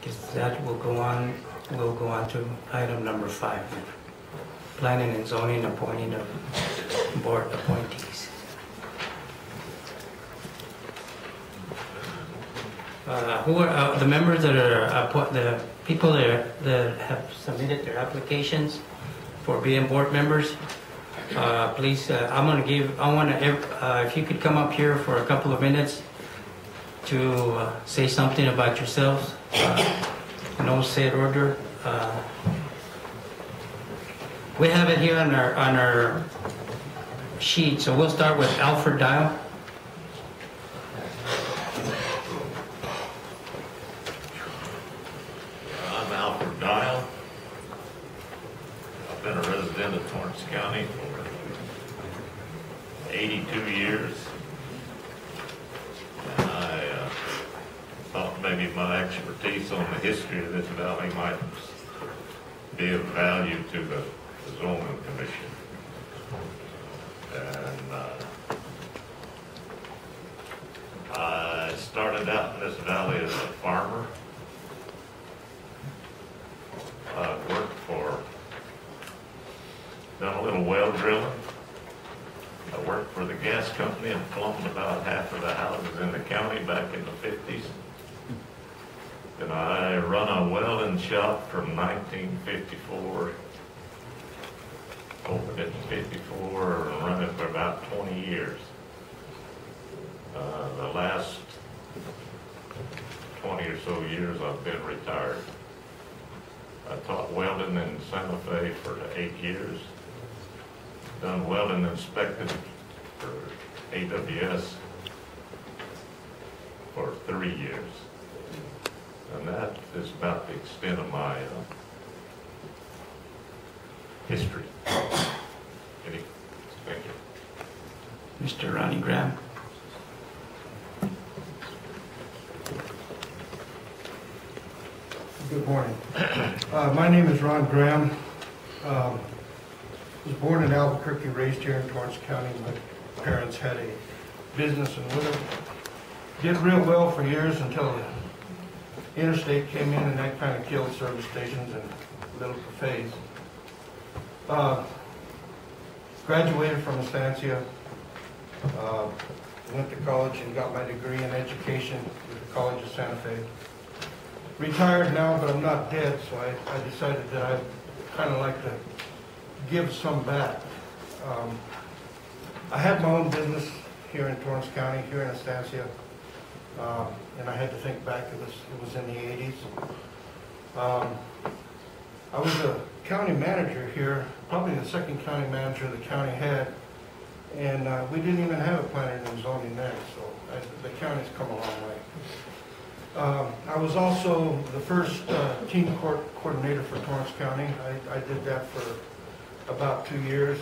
Because that will go on. We'll go on to item number 5, planning and zoning appointing of board appointees. Who are the members that are the people that have submitted their applications for being board members? Please, if you could come up here for a couple of minutes to say something about yourselves. No said order. We have it here on our sheet, so we'll start with Alfred Dial. I'm Alfred Dial. I've been a resident of Torrance County for 82 years. And I thought maybe my expertise on the history of this valley might be of value to the zoning commission. And I started out in this valley as a farmer. I done a little well drilling. I worked for the gas company and plumbed about half of the houses in the county back in the 50s. And I run a welding shop from 1954, opened it in 54, and run it for about 20 years. The last 20 or so years I've been retired. I taught welding in Santa Fe for 8 years. Done welding inspected for AWS for 3 years. And that is about the extent of my history. Thank you. Mr. Ronnie Graham. Good morning. My name is Ron Graham. Was born in Albuquerque, raised here in Torrance County. My parents had a business in Woodland. Did real well for years until the interstate came in, and that kind of killed service stations and little cafes. Graduated from Estancia. Went to college and got my degree in education with the College of Santa Fe. Retired now, but I'm not dead, so I decided that I'd kind of like to give some back. I had my own business here in Torrance County, here in Estancia, and I had to think back. It was in the 80s. I was a county manager here, probably the second county manager the county had, and we didn't even have a planning and zoning then, so the county's come a long way. I was also the first team coordinator for Torrance County. I did that for about 2 years.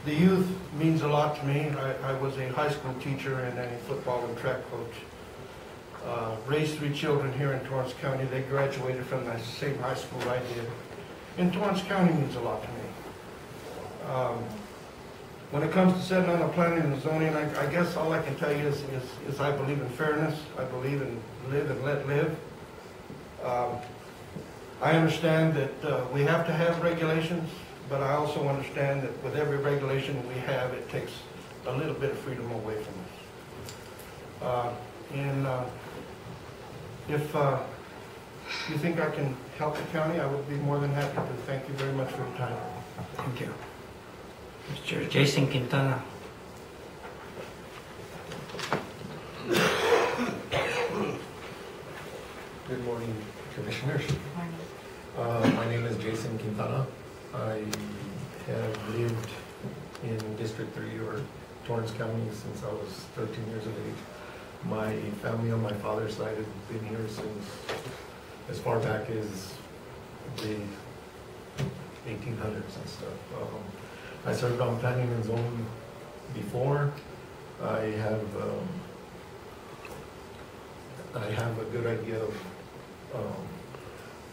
The youth means a lot to me. I was a high school teacher and a football and track coach. Raised 3 children here in Torrance County. They graduated from the same high school I did. And Torrance County means a lot to me. When it comes to setting on the planning and zoning, I guess all I can tell you is I believe in fairness. I believe in live and let live. I understand that we have to have regulations, but I also understand that with every regulation we have, it takes a little bit of freedom away from us. If you think I can help the county, I would be more than happy to. Thank you very much for your time. Thank you. Mr. Jason Quintana. Good morning, Commissioners. My name is Jason Quintana. I have lived in District 3 or Torrance County since I was 13 years of age. My family on my father's side has been here since as far back as the 1800s and stuff. I served on planning and zoning before. I have a good idea of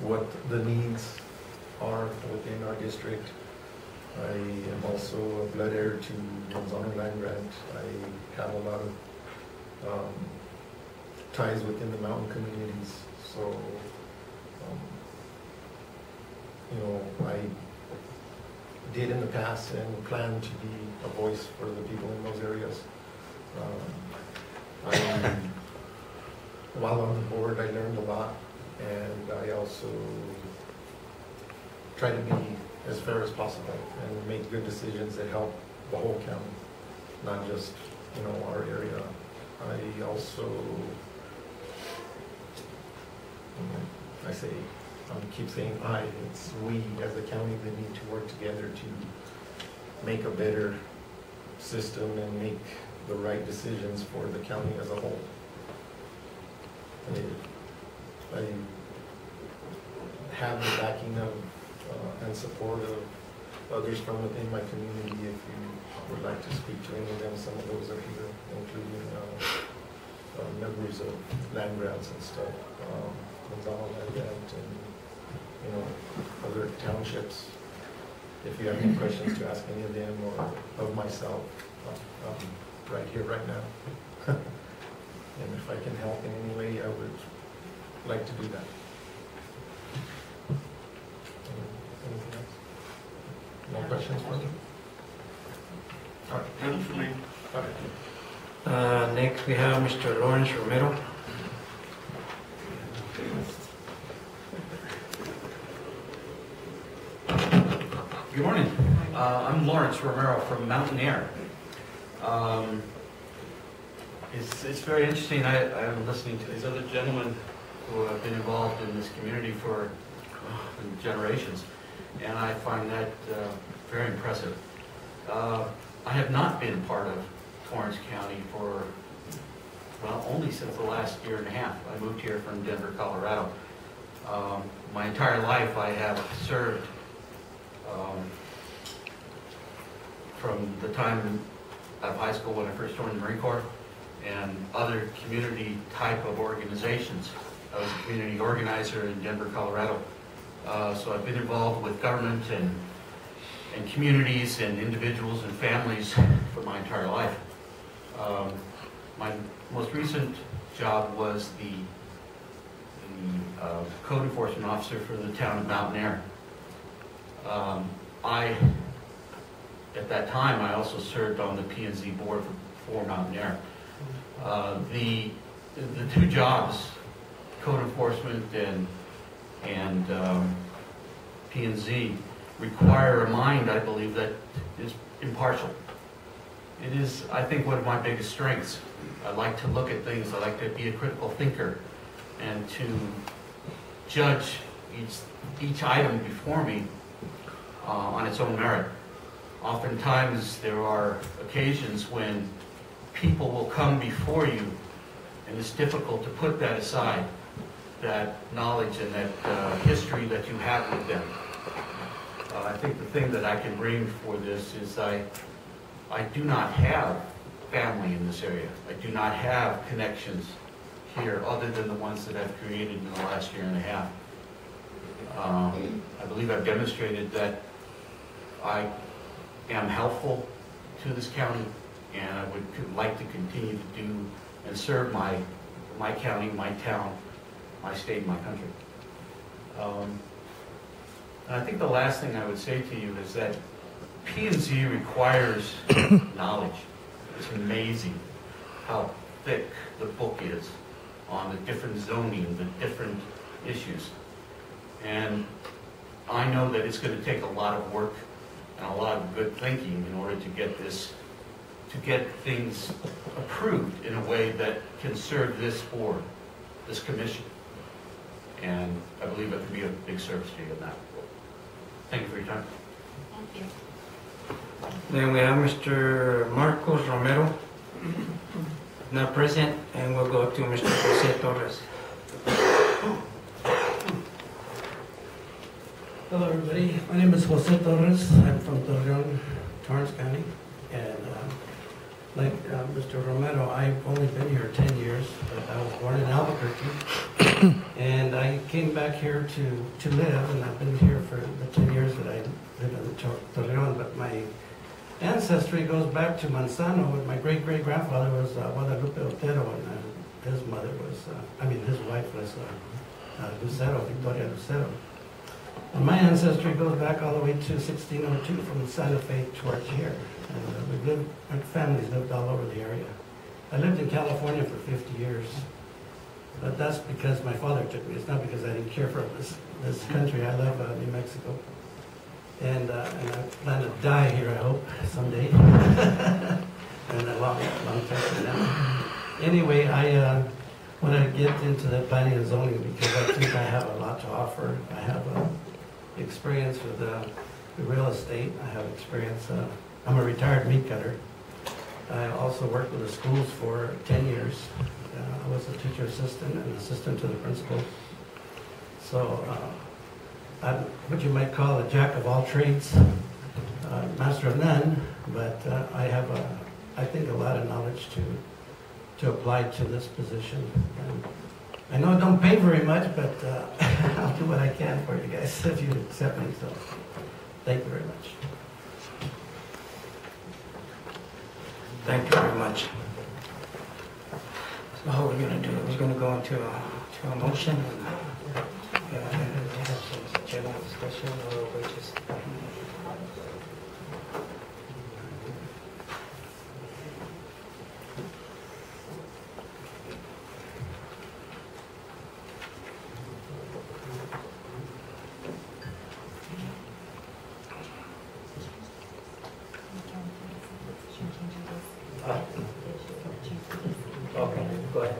what the needs are within our district. I am also a blood heir to the zoning land grant. I have a lot of ties within the mountain communities. So, I did in the past and plan to be a voice for the people in those areas. While on the board, I learned a lot, and I also try to be as fair as possible and make good decisions that help the whole county, not just, our area. I also, I keep saying it's we as a county that need to work together to make a better system and make the right decisions for the county as a whole. I have the backing of and support of others from within my community. If you would like to speak to any of them, some of those are here, including members of land grants and stuff, Gonzalo Land Grant, and other townships. If you have any questions to ask any of them or of myself, right here, right now. And if I can help in any way, I would like to do that. Anything else? No questions for me? All right. Good for me. All right. Next, we have Mr. Lawrence Romero. Good morning. I'm Lawrence Romero from Mountain Air. It's very interesting. I'm listening to these other gentlemen who have been involved in this community for generations, and I find that very impressive. I have not been part of Torrance County for, only since the last year and a half. I moved here from Denver, Colorado. My entire life I have served from the time of high school when I first joined the Marine Corps and other community type of organizations. I was a community organizer in Denver, Colorado. So I've been involved with government and communities and individuals and families for my entire life. My most recent job was the code enforcement officer for the town of Mountain Air. At that time, I also served on the P&Z board for Mountain Air. The two jobs, code enforcement and P&Z, require a mind, I believe, that is impartial. It is, I think, one of my biggest strengths. I like to look at things. I like to be a critical thinker and to judge each item before me on its own merit. Oftentimes there are occasions when people will come before you and it's difficult to put that aside, that knowledge and that history that you have with them. I think the thing that I can bring for this is I do not have family in this area. I do not have connections here other than the ones that I've created in the last year and a half. I believe I've demonstrated that I am helpful to this county, and I would like to continue to do and serve my county, my town, my state, and my country. I think the last thing I would say to you is that P&Z requires knowledge. It's amazing how thick the book is on the different zoning, the different issues. And I know that it's going to take a lot of work and a lot of good thinking in order to get things approved in a way that can serve this board, this commission. And I believe it can be a big service to you in that. Thank you for your time. Thank you. Then we have Mr. Marcos Romero, not present, and we'll go to Mr. Jose Torres. Hello, everybody. My name is Jose Torres. I'm from Torrance County. And like Mr. Romero, I've only been here 10 years, but I was born in Albuquerque. And I came back here to live, and I've been here for the 10 years that I lived in Torreon. But my ancestry goes back to Manzano, and my great-great-grandfather was Guadalupe Otero, his mother was, his wife was Lucero, Victoria Lucero. And my ancestry goes back all the way to 1602 from Santa Fe towards here. And our families lived all over the area. I lived in California for 50 years. But that's because my father took me. It's not because I didn't care for this country. I love New Mexico. And I plan to die here, I hope, someday. And a long time from now. Anyway, I want to get into the planning and zoning because I think I have a lot to offer. I have experience with the real estate. I have experience. I'm a retired meat cutter. I also worked with the schools for 10 years. I was a teacher assistant and assistant to the principal. So I'm what you might call a jack of all trades, master of none, but I have, I think, a lot of knowledge to apply to this position. And I know it don't pay very much, but I'll do what I can for you guys if you accept me. So thank you very much. Thank you very much. So how we're going to do it, we're going to go into a motion. Have some general discussion, or we just... Okay, go ahead.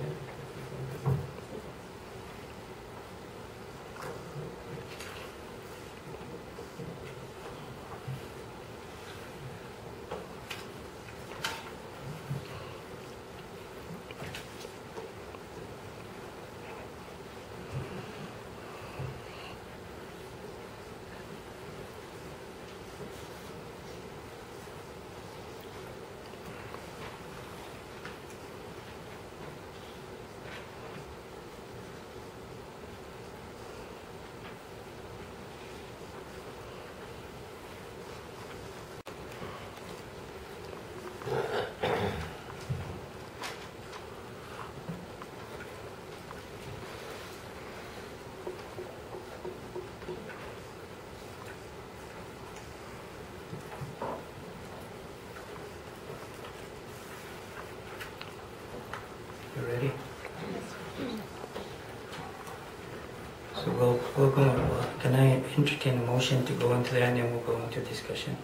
You ready? So we'll go, can I entertain a motion to go into that, and then we'll go into discussion?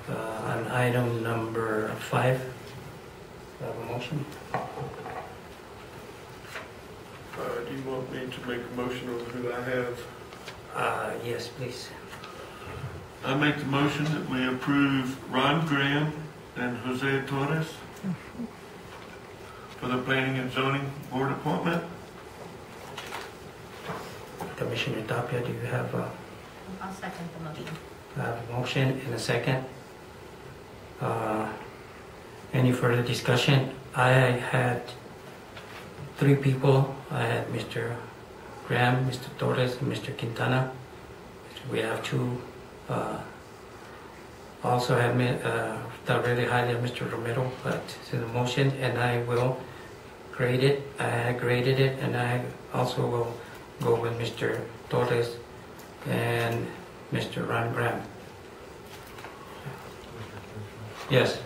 On item number 5, do I have a motion? Do you want me to make a motion over who I have? Yes, please. I make the motion that we approve Ron Graham and Jose Torres for the Planning and Zoning Board appointment. Commissioner Tapia, do you have I'll second the motion. I have a motion and a second? Any further discussion? I had 3 people. I had Mr. Graham, Mr. Torres, and Mr. Quintana. We have 2. Also have thought really highly of Mr. Romero, but it's in the motion, and I will grade it. I graded it, and I also will go with Mr. Torres and Mr. Ron Graham. Yes.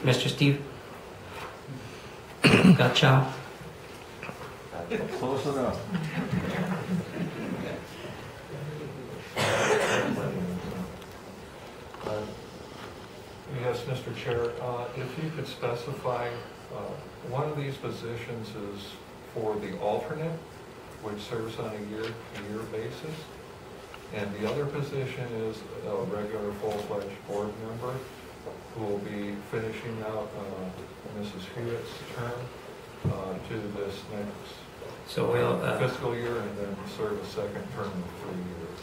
Mr. Steve? Gotcha. Close enough. Yes, Mr. Chair, if you could specify, one of these positions is for the alternate, which serves on a year basis, and the other position is a regular full-fledged board member who will be finishing out Mrs. Hewitt's term to this next So we'll fiscal year, and then serve a second term of 3 years,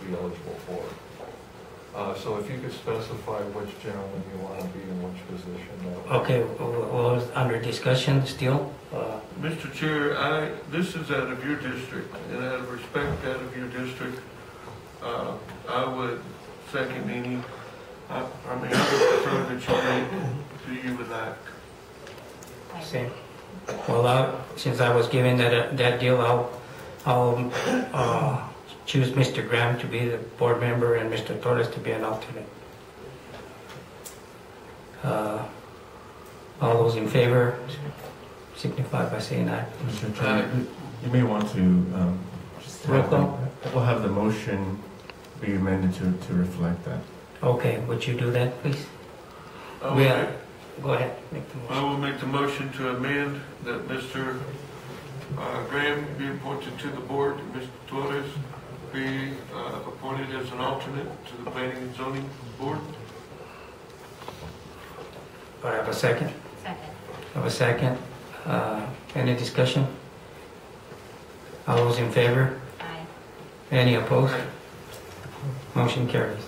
be eligible for it. So if you could specify which gentleman you want to be in which position. okay, well, under discussion still. Mr. Chair, this is out of your district, and out of respect out of your district, I would second any, I would prefer that you make who you would like. I Same. Well, since I was given that deal, I'll choose Mr. Graham to be the board member and Mr. Torres to be an alternate. All those in favor signify by saying aye. Mr. Chairman, you may want to just Roll have, call. we'll have the motion be amended to reflect that. Okay, would you do that, please? I will Yeah. make- Go ahead, make the I motion. will make the motion to amend that Mr. Graham be appointed to the board, and Mr. Torres be appointed as an alternate to the planning and zoning board. Do I have a second? Second. Have a second. Any discussion? All those in favor? Aye. Any opposed? Motion carries.